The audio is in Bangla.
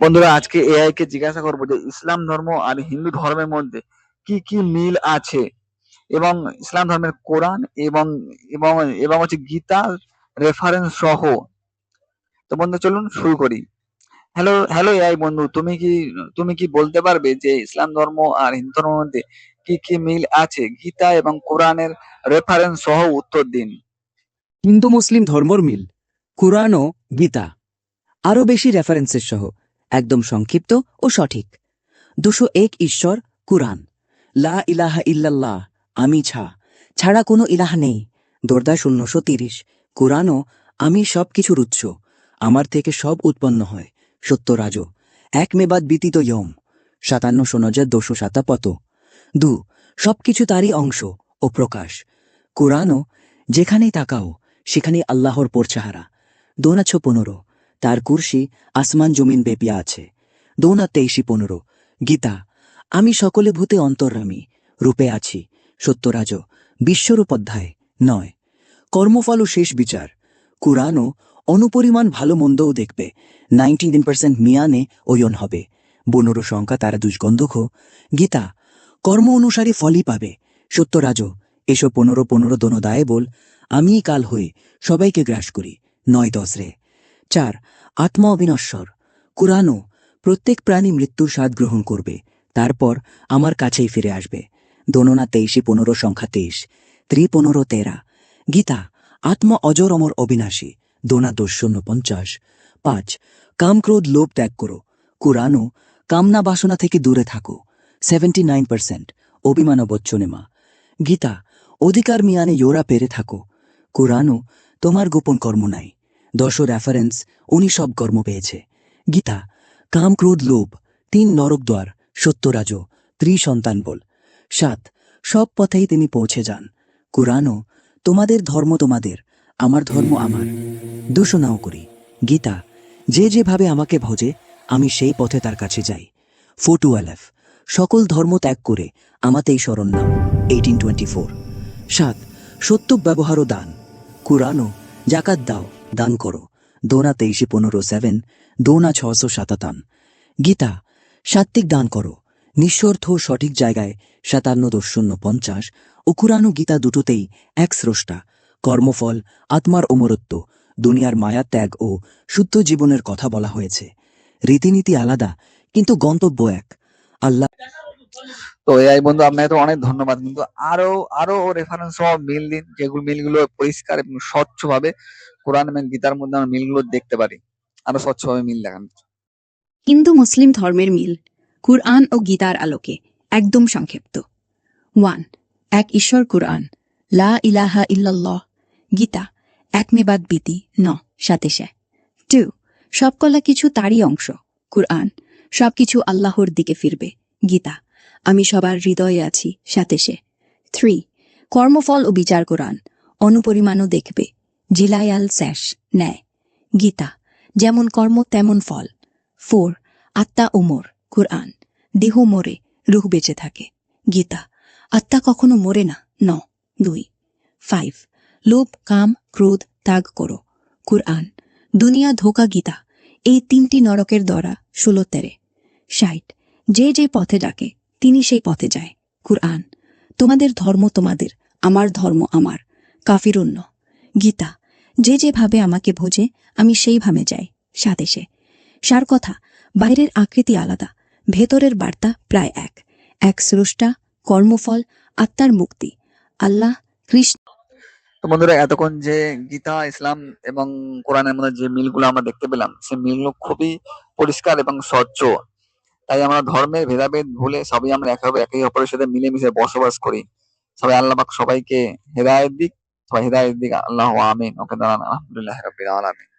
বন্ধুরা, আজকে এআই কে জিজ্ঞাসা করবো যে ইসলাম ধর্ম আর হিন্দু ধর্মের মধ্যে কি কি মিল আছে, এবং ইসলাম ধর্মের কোরআন এবং এবং এবং হচ্ছে গীতার রেফারেন্স সহ। তো বন্ধু, চলুন শুরু করি। হ্যালো হ্যালো এআই বন্ধু, তুমি কি বলতে পারবে যে ইসলাম ধর্ম আর হিন্দু ধর্মের মধ্যে কি কি মিল আছে? গীতা এবং কোরআনের রেফারেন্স সহ উত্তর দিন। হিন্দু মুসলিম ধর্মর মিল, কুরআন ও গীতা। আরও বেশি রেফারেন্সের সহ, একদম সংক্ষিপ্ত ও সঠিক। 201 ঈশ্বর, কুরআন। লা ইলাহা ইল্লাল্লাহ, আমি ছাড়া কোনো ইলাহ নেই। দোরদা 030। কুরআনও আমি সব কিছুর উৎস, আমার থেকে সব উৎপন্ন হয়। সত্যরাজ এক মেবাদ ব্যতীত ইয়ম 57,257। 2 সবকিছু তারই অংশ ও প্রকাশ। কুরআনও যেখানেই তাকাও সেখানেই আল্লাহর পরচাহারা। 2:15। তার কুরসি আসমান জমিন ব্যাপী আছে। 2:23-15। গীতা আমি সকলে ভূতে অন্তর্যামী রূপে আছি। সত্যরাজ বিশ্বরূপ অধ্যায় 9। কর্মফল ও শেষ বিচার। কুরআনও অনুপরিমাণ ভালো মন্দও দেখবে। 99% মিয়ানে ওয়ন হবে। 15 সংখ্যা তারা দুষ্গন্ধখ। গীতা কর্ম অনুসারে ফলই পাবে। সত্যরাজ এসো 15-15 দোনো দায়ে বল, আমি কাল হয়ে সবাইকে গ্রাস করি। 9-10 রে। 4 আত্মা অবিনশ্বর। কুরআনও প্রত্যেক প্রাণী মৃত্যুর স্বাদ গ্রহণ করবে, তারপর আমার কাছেই ফিরে আসবে। 2:23-15 সংখ্যা 23। 3:15-13। গীতা আত্মা অজর অমর অবিনাশী। 2:10-50। 5 কাম ক্রোধ লোভ ত্যাগ করো। কুরআনও কামনা বাসনা থেকে দূরে থাকো। 79% অভিমান বচ্চনেমা। গীতা অধিকার মিয়ানে ইয়োরা পেরে থাকো। কুরআনও তোমার গোপন কর্ম নাই। 10 রেফারেন্স, উনি সব কর্ম পেয়েছে। গীতা কাম ক্রোধ লোভ 3 নরক দ্বার। সত্যরাজ ত্রিসন্তান বল। 7 সব পথেই তিনি পৌঁছে যান। কুরআনও তোমাদের ধর্ম তোমাদের, আমার ধর্ম আমার। দূষণাও করি। গীতা যে যেভাবে আমাকে ভজে আমি সেই পথে তার কাছে যাই। 4:12 সকল ধর্ম ত্যাগ করে আমাতেই শরণ নাও। 18:24। 7 সত্য ব্যবহার ও দান। কুরআনও জাকাত দাও, দান করো। 2:23-15-7। 2:657। গীতা সাত্বিক দান করো, নিঃস্বার্থ সঠিক জায়গায়। 57:50। ও কুরআন ও গীতা দুটোতেই এক স্রষ্টা, কর্মফল, আত্মার অমরত্ব, দুনিয়ার মায়া ত্যাগ ও শুদ্ধ জীবনের কথা বলা হয়েছে। রীতিনীতি আলাদা কিন্তু গন্তব্য এক, আল্লাহ। তো এআই বন্ধু, আপনাকে তো অনেক ধন্যবাদ, কিন্তু আরো আরো রেফারেন্স সহ মিল দিন, যেগুলো মিলগুলো পরিষ্কার এবং স্বচ্ছভাবে কোরআন এবং গীতার মধ্যে আমরা মিলগুলো দেখতে পারি। আরো স্বচ্ছভাবে মিল দেখান। হিন্দু মুসলিম ধর্মের মিল, কুরআন ও গীতার আলোকে, একদম সংক্ষিপ্ত। 1 এক ঈশ্বর, কুরআন। লা ইলাহা ইল্লাল্লাহ, গীতা এক মেবাদ বিতি 9:27। 2 সবকলা কিছু তারই অংশ, কুরআন। সবকিছু আল্লাহর দিকে ফিরবে, গীতা আমি সবার হৃদয়ে আছি 27। 3 কর্মফল ও বিচার, কুরআন। অনুপরিমাণও দেখবে, জিলায়াল শেষ ন্যায়, গীতা যেমন কর্ম তেমন ফল। 4 আত্মা ওমর, কুরআন। দেহ মরে, রুহ বেঁচে থাকে, গীতা আত্মা কখনো মরে না 9:2। 5 লোভ কাম ক্রোধ ত্যাগ করো, কুরআন। দুনিয়া ধোকা, গীতা এই 3টি নরকের দ্বারা 16-13। 60 যে যে পথে ডাকে তিনি সেই পথে যায়, কুরআন। তোমাদের ধর্ম তোমাদের, আমার ধর্ম আমার। কাফিরুন্ন, গীতা যে যেভাবে আমাকে ভোজে আমি সেইভাবে যাই 27। সার কথা, বাইরের আকৃতি আলাদা, ভেতরের বার্তা প্রায় এক। এক স্রষ্টা, কর্মফল, আত্মার মুক্তি, আল্লাহ কৃষ্ণ। তো বন্ধুরা, এতক্ষণ যে গীতা, ইসলাম এবং কোরআনের মধ্যে যে মিলগুলো আমরা দেখতে পেলাম, সেই মিলগুলো খুবই পরিষ্কার এবং স্বচ্ছ। তাই আমরা ধর্মের ভেদাভেদ ভুলে সবাই আমরা একে অপরের সাথে মিলেমিশে বসবাস করি। সবাই আল্লাহ পাক সবাইকে হেদায়েত দিক, সবাই হেদায়েত দিক। আল্লাহ আমিন। ওকে দাঁড়ান, আলহামদুলিল্লাহ রাব্বিল আলামিন।